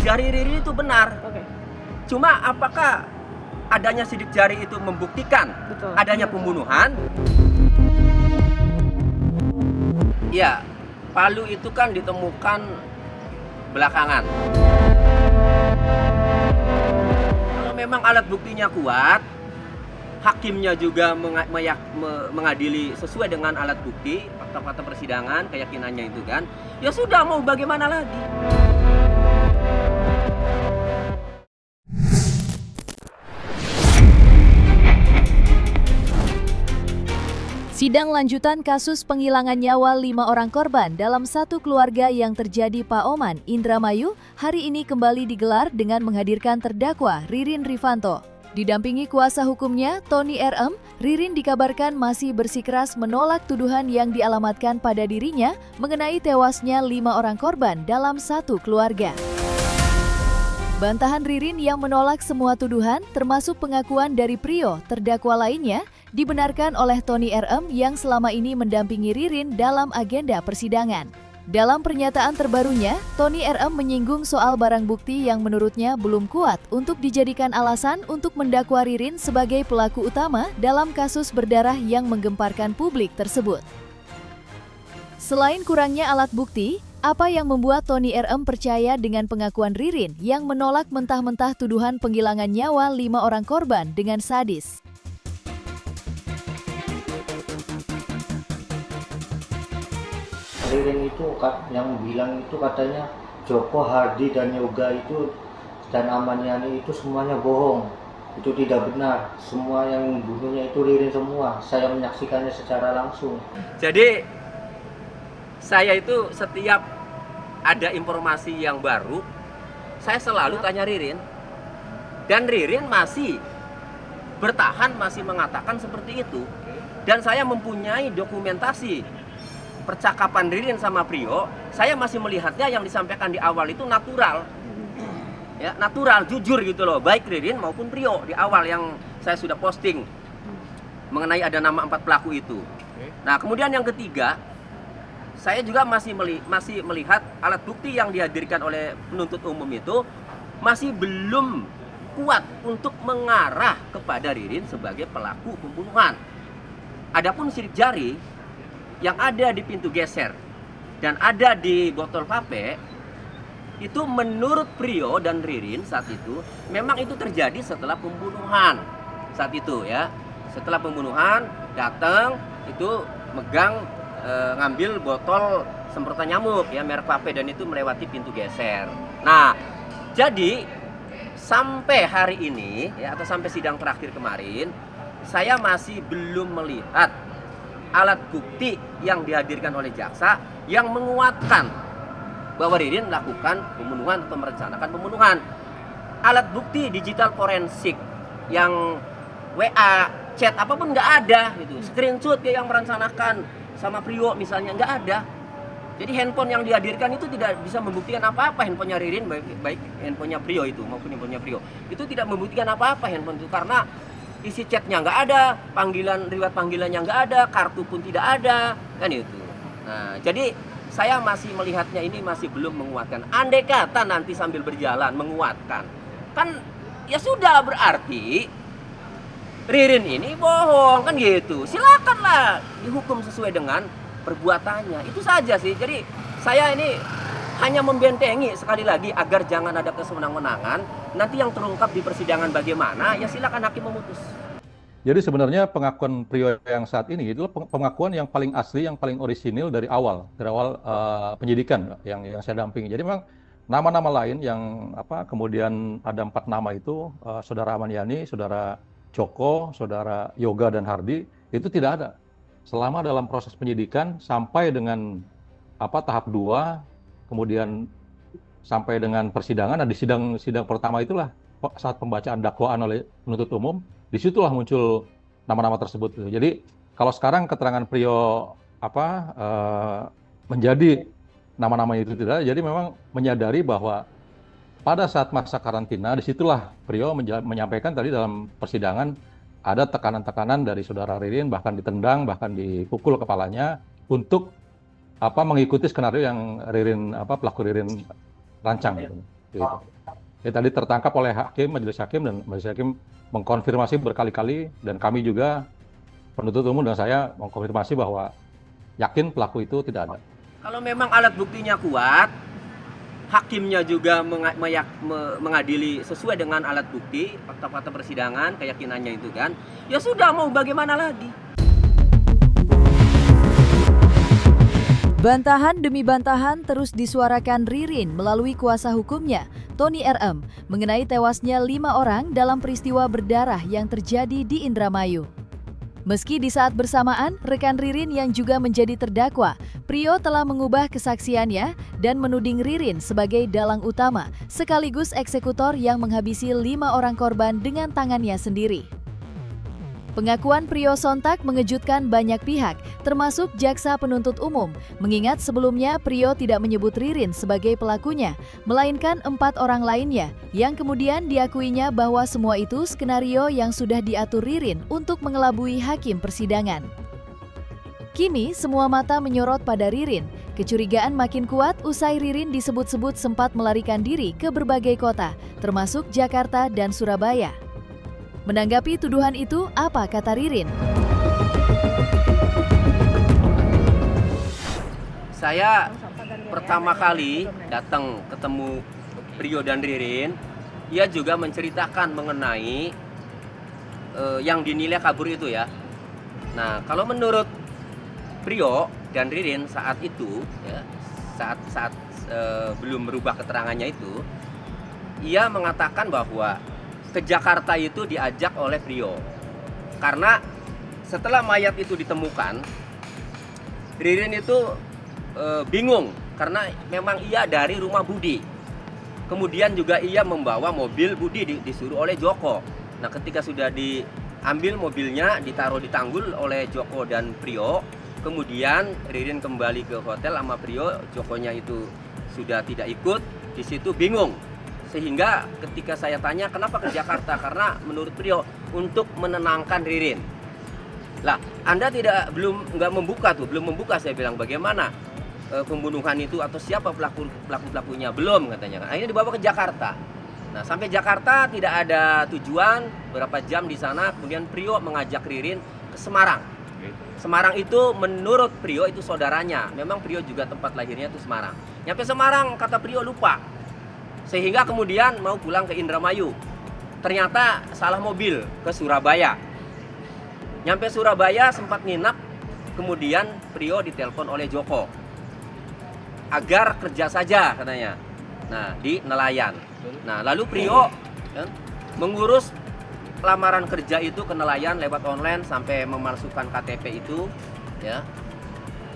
jari Ririn itu benar. Oke. Cuma apakah adanya sidik jari itu membuktikan Betul. adanya pembunuhan? Ya, palu itu kan ditemukan belakangan. Kalau memang alat buktinya kuat, hakimnya juga mengadili sesuai dengan alat bukti, fakta-fakta persidangan, keyakinannya itu kan, ya sudah, mau bagaimana lagi? Sidang lanjutan kasus penghilangan nyawa 5 orang korban dalam satu keluarga yang terjadi Pak Oman, Indramayu, hari ini kembali digelar dengan menghadirkan terdakwa Ririn Rifanto. Didampingi kuasa hukumnya, Tony RM, Ririn dikabarkan masih bersikeras menolak tuduhan yang dialamatkan pada dirinya mengenai tewasnya 5 orang korban dalam satu keluarga. Bantahan Ririn yang menolak semua tuduhan, termasuk pengakuan dari Prio, terdakwa lainnya, dibenarkan oleh Tony RM yang selama ini mendampingi Ririn dalam agenda persidangan. Dalam pernyataan terbarunya, Tony RM menyinggung soal barang bukti yang menurutnya belum kuat untuk dijadikan alasan untuk mendakwa Ririn sebagai pelaku utama dalam kasus berdarah yang menggemparkan publik tersebut. Selain kurangnya alat bukti, apa yang membuat Tony RM percaya dengan pengakuan Ririn yang menolak mentah-mentah tuduhan penghilangan nyawa 5 orang korban dengan sadis? Ririn itu yang bilang itu katanya Joko, Hardi, dan Yoga itu dan Amaniani itu semuanya bohong. Itu tidak benar. Semua yang membunuhnya itu Ririn semua. Saya menyaksikannya secara langsung. Jadi saya itu setiap ada informasi yang baru, saya selalu tanya Ririn. Dan Ririn masih bertahan, masih mengatakan seperti itu. Dan saya mempunyai dokumentasi percakapan Ririn sama Prio. Saya masih melihatnya yang disampaikan di awal itu natural. Ya, natural, jujur gitu loh. Baik Ririn maupun Prio di awal yang saya sudah posting mengenai ada nama 4 pelaku itu. Nah, kemudian yang ketiga, saya juga masih melihat alat bukti yang dihadirkan oleh penuntut umum itu masih belum kuat untuk mengarah kepada Ririn sebagai pelaku pembunuhan. Adapun sidik jari yang ada di pintu geser dan ada di botol vape itu menurut Prio dan Ririn saat itu memang itu terjadi setelah pembunuhan. Saat itu ya, setelah pembunuhan datang itu megang ngambil botol semprotan nyamuk ya merek vape dan itu melewati pintu geser. Nah, jadi sampai hari ini ya atau sampai sidang terakhir kemarin saya masih belum melihat alat bukti yang dihadirkan oleh jaksa yang menguatkan bahwa Ririn melakukan pembunuhan atau merencanakan pembunuhan. Alat bukti digital forensik yang WA, chat apapun nggak ada gitu. Screenshot yang merencanakan sama Prio misalnya nggak ada. Jadi handphone yang dihadirkan itu tidak bisa membuktikan apa-apa. Handphonenya Ririn baik handphonenya Prio itu maupun handphonenya Prio itu tidak membuktikan apa-apa handphone itu karena isi chatnya nggak ada, riwayat panggilannya nggak ada, kartu pun tidak ada, kan itu. Nah, jadi saya masih melihatnya ini masih belum menguatkan. Andai kata nanti sambil berjalan menguatkan, kan ya sudah berarti Ririn ini bohong kan gitu. Silakanlah dihukum sesuai dengan perbuatannya. Itu saja sih. Jadi saya ini hanya membentengi sekali lagi agar jangan ada kesewenang-wenangan. Nanti yang terungkap di persidangan bagaimana, ya silakan hakim memutus. Jadi sebenarnya pengakuan Prio yang saat ini itu pengakuan yang paling asli, yang paling orisinil dari awal penyidikan yang saya dampingi. Jadi memang nama-nama lain yang kemudian ada 4 nama itu, saudara Amaniani, saudara Joko, saudara Yoga dan Hardi itu tidak ada selama dalam proses penyidikan sampai dengan tahap 2, kemudian sampai dengan persidangan. Nah, di sidang pertama itulah saat pembacaan dakwaan oleh penuntut umum, disitulah muncul nama-nama tersebut. Jadi kalau sekarang keterangan Prio menjadi nama-nama itu tidak, jadi memang menyadari bahwa pada saat masa karantina, disitulah Prio menyampaikan tadi dalam persidangan ada tekanan-tekanan dari saudara Ririn, bahkan ditendang, bahkan dipukul kepalanya untuk mengikuti skenario yang pelaku Ririn rancang gitu. seperti itu. Ya, tadi tertangkap oleh majelis hakim, dan majelis hakim mengkonfirmasi berkali-kali, dan kami juga penuntut umum dan saya mengkonfirmasi bahwa yakin pelaku itu tidak ada. Kalau memang alat buktinya kuat, hakimnya juga mengadili sesuai dengan alat bukti, fakta-fakta persidangan, keyakinannya itu kan, ya sudah, mau bagaimana lagi. Bantahan demi bantahan terus disuarakan Ririn melalui kuasa hukumnya, Tony RM, mengenai tewasnya 5 orang dalam peristiwa berdarah yang terjadi di Indramayu. Meski di saat bersamaan, rekan Ririn yang juga menjadi terdakwa, Prio telah mengubah kesaksiannya dan menuding Ririn sebagai dalang utama, sekaligus eksekutor yang menghabisi 5 orang korban dengan tangannya sendiri. Pengakuan Prio sontak mengejutkan banyak pihak, termasuk jaksa penuntut umum, mengingat sebelumnya Prio tidak menyebut Ririn sebagai pelakunya, melainkan 4 orang lainnya, yang kemudian diakuinya bahwa semua itu skenario yang sudah diatur Ririn untuk mengelabui hakim persidangan. Kini, semua mata menyorot pada Ririn. Kecurigaan makin kuat usai Ririn disebut-sebut sempat melarikan diri ke berbagai kota, termasuk Jakarta dan Surabaya. Menanggapi tuduhan itu, apa kata Ririn? Saya pertama kali datang ketemu Prio dan Ririn, ia juga menceritakan mengenai yang dinilai kabur itu ya. Nah, kalau menurut Prio dan Ririn saat itu, ya, saat belum merubah keterangannya itu, ia mengatakan bahwa ke Jakarta itu diajak oleh Prio. Karena setelah mayat itu ditemukan, Ririn itu bingung karena memang ia dari rumah Budi. Kemudian juga ia membawa mobil Budi disuruh oleh Joko. Nah, ketika sudah diambil mobilnya, ditaruh di tanggul oleh Joko dan Prio, kemudian Ririn kembali ke hotel sama Prio, Jokonya itu sudah tidak ikut, di situ bingung. Sehingga ketika saya tanya kenapa ke Jakarta, karena menurut Prio untuk menenangkan Ririn. Lah, Anda belum membuka, saya bilang bagaimana pembunuhan itu atau siapa pelakunya, belum katanya. Akhirnya dibawa ke Jakarta. Nah, sampai Jakarta tidak ada tujuan, berapa jam di sana, kemudian Prio mengajak Ririn ke Semarang. Semarang itu menurut Prio itu saudaranya. Memang Prio juga tempat lahirnya itu Semarang. Nyampe Semarang kata Prio lupa. Sehingga kemudian mau pulang ke Indramayu. Ternyata salah mobil ke Surabaya. Nyampe Surabaya sempat nginap, kemudian Prio ditelepon oleh Joko. Agar kerja saja katanya. Nah, di nelayan. Nah, lalu Prio mengurus lamaran kerja itu ke nelayan lewat online sampai memalsukan KTP itu, ya.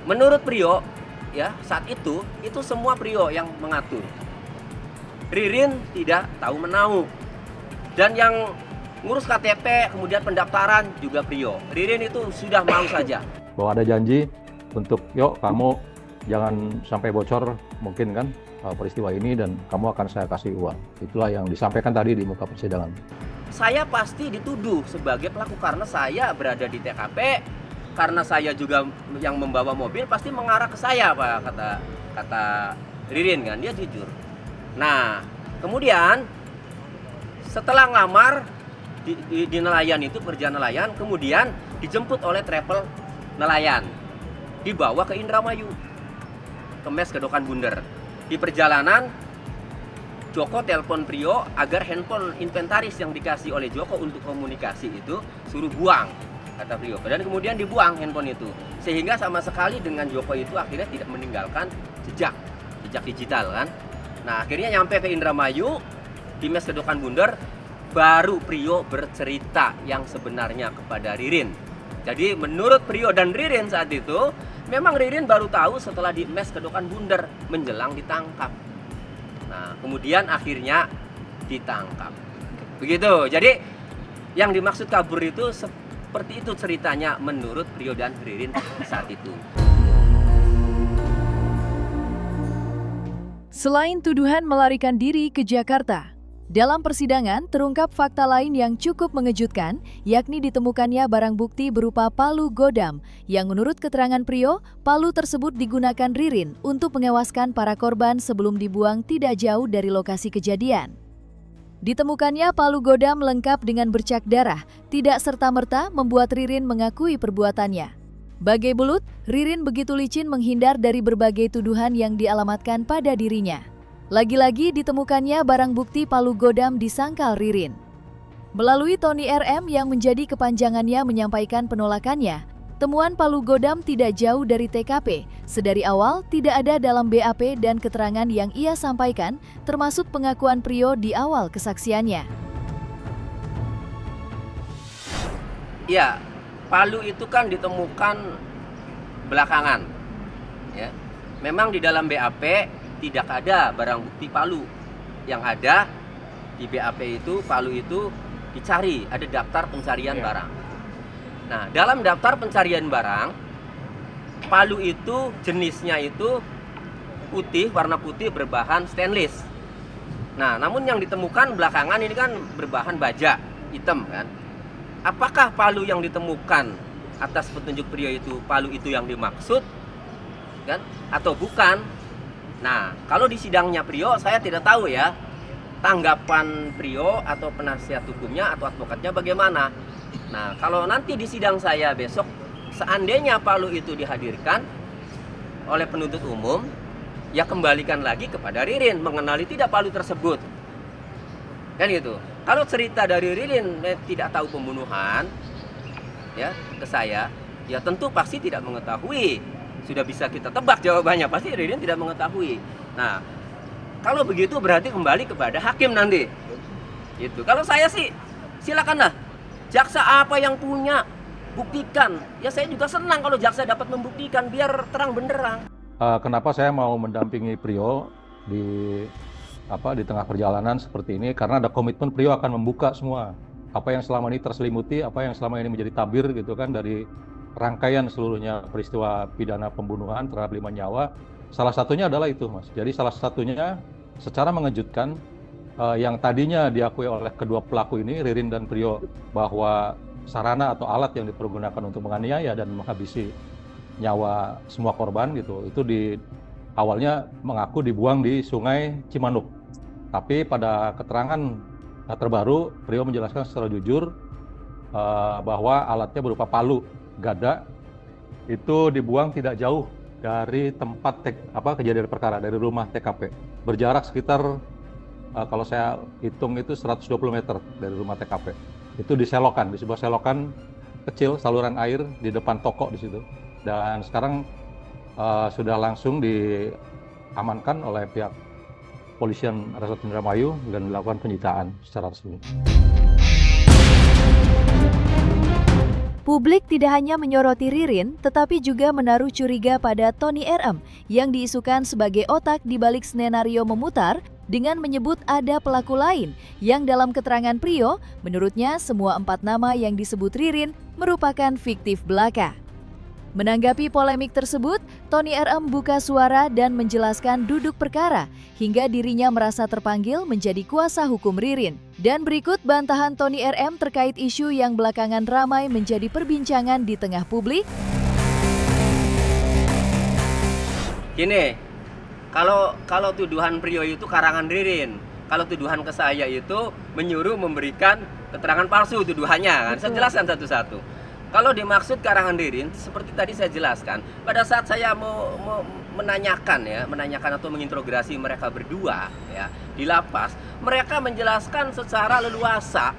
Menurut Prio, ya, saat itu semua Prio yang mengatur. Ririn tidak tahu menahu. Dan yang ngurus KTP, kemudian pendaftaran juga Prio. Ririn itu sudah mau saja. Bahwa ada janji untuk, yuk kamu jangan sampai bocor mungkin kan peristiwa ini, dan kamu akan saya kasih uang. Itulah yang disampaikan tadi di muka persidangan. Saya pasti dituduh sebagai pelaku karena saya berada di TKP, karena saya juga yang membawa mobil, pasti mengarah ke saya, Pak, kata Ririn kan, dia jujur. Nah, kemudian setelah ngelamar di nelayan itu, kerja nelayan, kemudian dijemput oleh travel nelayan, dibawa ke Indramayu, ke Mes Kedokan Bunder. Di perjalanan, Joko telepon Prio agar handphone inventaris yang dikasih oleh Joko untuk komunikasi itu suruh buang, kata Prio. Dan kemudian dibuang handphone itu, sehingga sama sekali dengan Joko itu akhirnya tidak meninggalkan jejak digital kan. Nah, akhirnya nyampe ke Indramayu, di Mes Kedokan Bunder, baru Prio bercerita yang sebenarnya kepada Ririn. Jadi menurut Prio dan Ririn saat itu, memang Ririn baru tahu setelah di Mes Kedokan Bunder menjelang ditangkap. Nah, kemudian akhirnya ditangkap. Begitu. Jadi yang dimaksud kabur itu seperti itu ceritanya menurut Prio dan Ririn saat itu. Selain tuduhan melarikan diri ke Jakarta, Dalam persidangan, terungkap fakta lain yang cukup mengejutkan, yakni ditemukannya barang bukti berupa palu godam, yang menurut keterangan Priyo, palu tersebut digunakan Ririn untuk menewaskan para korban sebelum dibuang tidak jauh dari lokasi kejadian. Ditemukannya palu godam lengkap dengan bercak darah, tidak serta-merta membuat Ririn mengakui perbuatannya. Bagai belut, Ririn begitu licin menghindar dari berbagai tuduhan yang dialamatkan pada dirinya. Lagi-lagi ditemukannya barang bukti palu godam di sangkal Ririn. Melalui Tony RM yang menjadi kepanjangannya menyampaikan penolakannya, temuan palu godam tidak jauh dari TKP, sedari awal tidak ada dalam BAP dan keterangan yang ia sampaikan, termasuk pengakuan Priyo di awal kesaksiannya. Ya, palu itu kan ditemukan belakangan. Ya. Memang di dalam BAP tidak ada barang bukti palu. Yang ada di BAP itu, palu itu dicari, ada daftar pencarian barang. Nah, dalam daftar pencarian barang, palu itu jenisnya itu putih, warna putih berbahan stainless. Nah, namun yang ditemukan belakangan ini kan berbahan baja, hitam kan. Apakah palu yang ditemukan atas petunjuk Priyo itu palu itu yang dimaksud kan atau bukan? Nah, kalau di sidangnya Priyo saya tidak tahu ya tanggapan Priyo atau penasihat hukumnya atau advokatnya bagaimana. Nah, kalau nanti di sidang saya besok seandainya palu itu dihadirkan oleh penuntut umum, ya kembalikan lagi kepada Ririn mengenali tidak palu tersebut. Kan gitu. Kalau cerita dari Ririn tidak tahu pembunuhan ya ke saya, ya tentu pasti tidak mengetahui. Sudah bisa kita tebak jawabannya, pasti Ririn tidak mengetahui. Nah, kalau begitu berarti kembali kepada hakim nanti. Gitu. Kalau saya sih silakanlah. Jaksa apa yang punya, buktikan. Ya saya juga senang kalau jaksa dapat membuktikan biar terang benderang. Kenapa saya mau mendampingi Priyo di tengah perjalanan seperti ini? Karena ada komitmen Priyo akan membuka semua apa yang selama ini terselimuti, apa yang selama ini menjadi tabir gitu kan dari rangkaian seluruhnya peristiwa pidana pembunuhan terhadap 5 nyawa. Salah satunya adalah itu, Mas. Jadi salah satunya secara mengejutkan yang tadinya diakui oleh kedua pelaku ini, Ririn dan Priyo, bahwa sarana atau alat yang dipergunakan untuk menganiaya dan menghabisi nyawa semua korban gitu, itu awalnya mengaku dibuang di Sungai Cimanuk. Tapi pada keterangan terbaru, Priyo menjelaskan secara jujur bahwa alatnya berupa palu gada itu dibuang tidak jauh dari tempat kejadian perkara, dari rumah TKP. Berjarak sekitar kalau saya hitung itu 120 meter dari rumah TKP. Itu di sebuah selokan kecil, saluran air di depan toko di situ. Dan sekarang sudah langsung diamankan oleh pihak Polisian Resort Indramayu dan dilakukan penyitaan secara resmi. Publik tidak hanya menyoroti Ririn, tetapi juga menaruh curiga pada Tony RM yang diisukan sebagai otak di balik skenario memutar dengan menyebut ada pelaku lain yang dalam keterangan Priyo, menurutnya semua 4 nama yang disebut Ririn merupakan fiktif belaka. Menanggapi polemik tersebut, Tony RM buka suara dan menjelaskan duduk perkara hingga dirinya merasa terpanggil menjadi kuasa hukum Ririn. Dan berikut bantahan Tony RM terkait isu yang belakangan ramai menjadi perbincangan di tengah publik. Gini, kalau tuduhan Priyo itu karangan Ririn, kalau tuduhan ke saya itu menyuruh memberikan keterangan palsu tuduhannya kan. Saya jelaskan satu-satu. Kalau dimaksud karangan Ririn, seperti tadi saya jelaskan, pada saat saya mau menanyakan atau menginterogasi mereka berdua ya di lapas, mereka menjelaskan secara leluasa,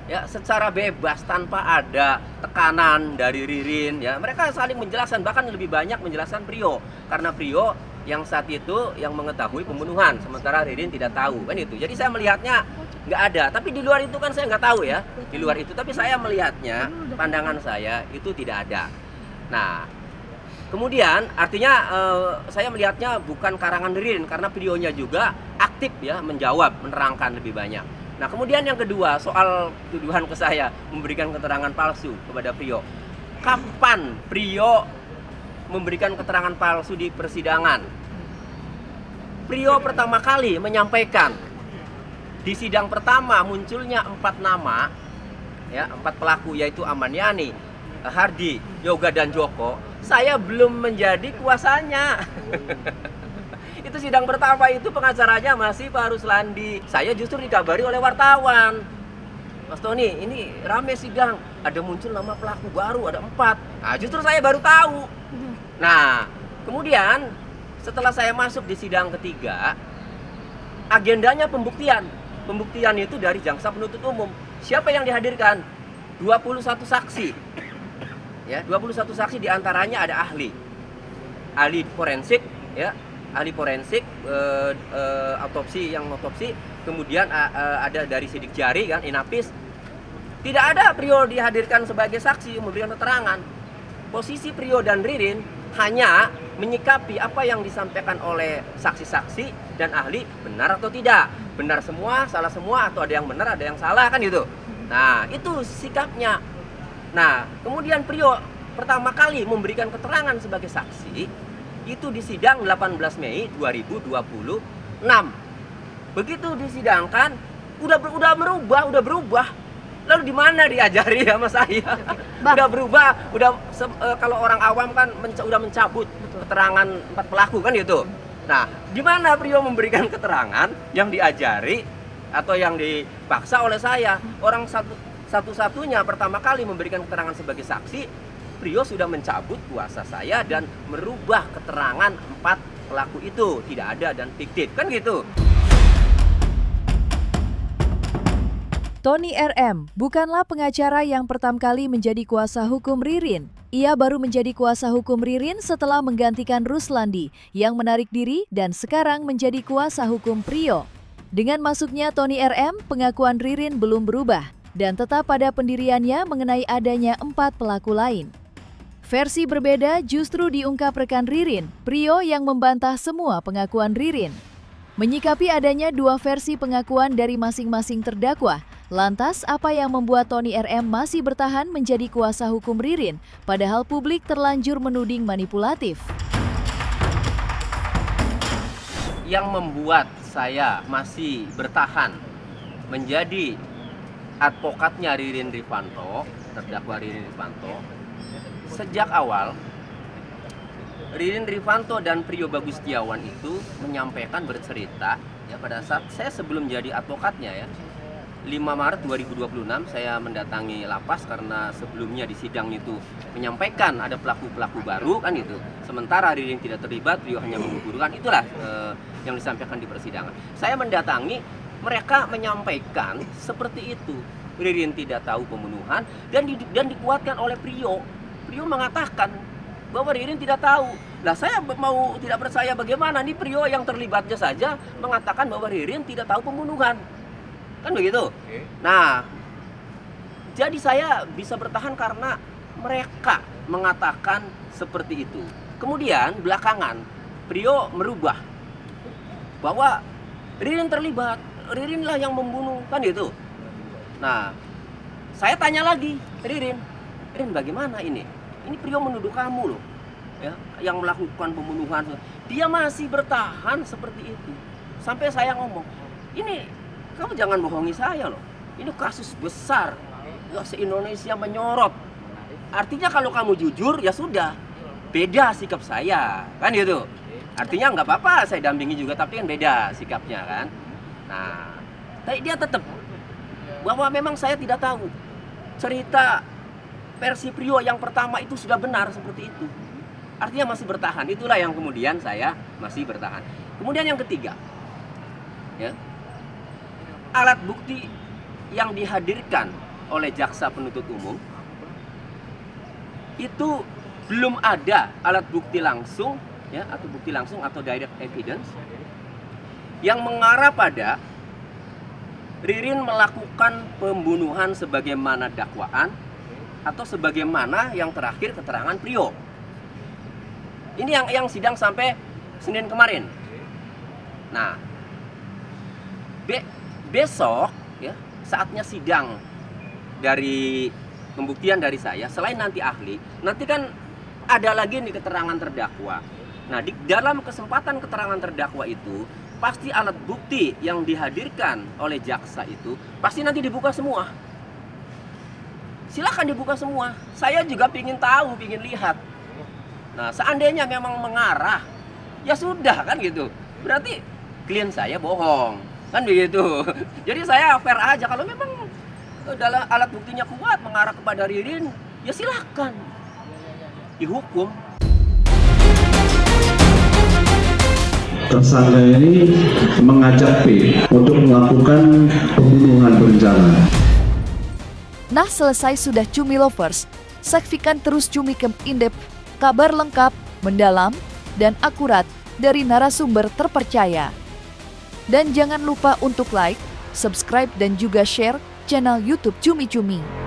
ya secara bebas tanpa ada tekanan dari Ririn. Ya mereka saling menjelaskan, bahkan lebih banyak menjelaskan Priyo, karena Priyo yang saat itu yang mengetahui pembunuhan, sementara Ririn tidak tahu kan itu. Jadi saya melihatnya nggak ada, tapi di luar itu kan saya nggak tahu ya di luar itu, tapi saya melihatnya, pandangan saya itu tidak ada. Nah kemudian artinya saya melihatnya bukan karangan Ririn karena videonya juga aktif ya menjawab, menerangkan lebih banyak. Nah kemudian yang kedua soal tuduhan ke saya memberikan keterangan palsu kepada Priyo. Kapan Priyo memberikan keterangan palsu di persidangan? Priyo pertama kali menyampaikan di sidang pertama munculnya 4 nama, ya 4 pelaku yaitu Amaniani, Hardi, Yoga dan Joko, saya belum menjadi kuasanya. Itu sidang pertama itu pengacaranya masih Pak Ruslandi. Saya justru dikabari oleh wartawan. Mas Tony, ini rame sidang, ada muncul nama pelaku baru, ada 4. Nah, justru saya baru tahu. Nah, kemudian setelah saya masuk di sidang ketiga, agendanya pembuktian. Pembuktian itu dari jaksa penuntut umum. Siapa yang dihadirkan? 21 saksi. Ya, 21 saksi diantaranya ada ahli forensik, ya, ahli forensik, otopsi, kemudian ada dari sidik jari kan, Inapis. Tidak ada Priyo dihadirkan sebagai saksi memberikan keterangan. Posisi Priyo dan Ririn hanya menyikapi apa yang disampaikan oleh saksi-saksi dan ahli benar atau tidak, benar semua, salah semua, atau ada yang benar, ada yang salah kan gitu. Nah, itu sikapnya. Nah, kemudian Priyo pertama kali memberikan keterangan sebagai saksi itu di sidang 18 Mei 2026. Begitu disidangkan udah berubah. Lalu di mana diajari sama saya? Udah berubah, kalau orang awam kan udah mencabut keterangan 4 pelaku kan gitu. Nah, di mana Priyo memberikan keterangan yang diajari atau yang dipaksa oleh saya? Orang satu-satunya pertama kali memberikan keterangan sebagai saksi, Priyo sudah mencabut kuasa saya dan merubah keterangan 4 pelaku itu tidak ada dan fiktif kan gitu. Tony RM bukanlah pengacara yang pertama kali menjadi kuasa hukum Ririn. Ia baru menjadi kuasa hukum Ririn setelah menggantikan Ruslandi yang menarik diri dan sekarang menjadi kuasa hukum Priyo. Dengan masuknya Tony RM, pengakuan Ririn belum berubah dan tetap pada pendiriannya mengenai adanya 4 pelaku lain. Versi berbeda justru diungkap rekan Ririn, Priyo yang membantah semua pengakuan Ririn. Menyikapi adanya 2 versi pengakuan dari masing-masing terdakwa, lantas apa yang membuat Tony RM masih bertahan menjadi kuasa hukum Ririn, padahal publik terlanjur menuding manipulatif? Yang membuat saya masih bertahan menjadi advokatnya Ririn Rifanto, terdakwa Ririn Rifanto, sejak awal Ririn Rifanto dan Priyo Bagustiawan itu menyampaikan bercerita ya pada saat saya sebelum jadi advokatnya ya 5 Maret 2026 saya mendatangi lapas karena sebelumnya di sidang itu menyampaikan ada pelaku-pelaku baru kan gitu. Sementara Ririn tidak terlibat, Priyo hanya menggugurkan, itulah yang disampaikan di persidangan. Saya mendatangi, mereka menyampaikan seperti itu. Ririn tidak tahu pembunuhan dan dikuatkan oleh Priyo. Priyo mengatakan bahwa Ririn tidak tahu. Lah saya mau tidak percaya bagaimana nih Priyo yang terlibatnya saja mengatakan bahwa Ririn tidak tahu pembunuhan. Kan begitu? Nah, jadi saya bisa bertahan karena mereka mengatakan seperti itu. Kemudian belakangan Priyo merubah bahwa Ririn terlibat, Ririnlah yang membunuh, kan gitu. Nah, saya tanya lagi, Ririn bagaimana ini? Ini Priyo menuduh kamu loh, ya, yang melakukan pembunuhan. Dia masih bertahan seperti itu. Sampai saya ngomong, ini kamu jangan bohongi saya loh. Ini kasus besar, ya, se-Indonesia menyorot. Artinya kalau kamu jujur, ya sudah, beda sikap saya, kan gitu. Artinya nggak apa-apa, saya dampingi juga, tapi kan beda sikapnya kan. Nah, tapi dia tetap bahwa memang saya tidak tahu cerita versi Priyo yang pertama itu sudah benar seperti itu. Artinya masih bertahan. Itulah yang kemudian saya masih bertahan. Kemudian yang ketiga, ya, alat bukti yang dihadirkan oleh jaksa penuntut umum itu belum ada alat bukti langsung, ya, atau bukti langsung atau direct evidence yang mengarah pada Ririn melakukan pembunuhan sebagaimana dakwaan atau sebagaimana yang terakhir keterangan Priyo. Ini yang sidang sampai Senin kemarin. Nah, besok ya, saatnya sidang dari pembuktian dari saya, selain nanti ahli, nanti kan ada lagi nih keterangan terdakwa. Nah, di dalam kesempatan keterangan terdakwa itu pasti alat bukti yang dihadirkan oleh jaksa itu pasti nanti dibuka semua. Silakan dibuka semua. Saya juga pingin tahu, pingin lihat. Nah, seandainya memang mengarah, ya sudah kan gitu. Berarti klien saya bohong, kan begitu. Jadi saya fair aja. Kalau memang dalam alat buktinya kuat mengarah kepada Ririn, ya silakan dihukum. Tersangka ini mengajak P untuk melakukan pembunuhan berencana. Nah, selesai sudah Cumi Lovers. Saksikan terus Cumi Camp In-Depth, kabar lengkap, mendalam, dan akurat dari narasumber terpercaya. Dan jangan lupa untuk like, subscribe, dan juga share channel YouTube Cumi Cumi.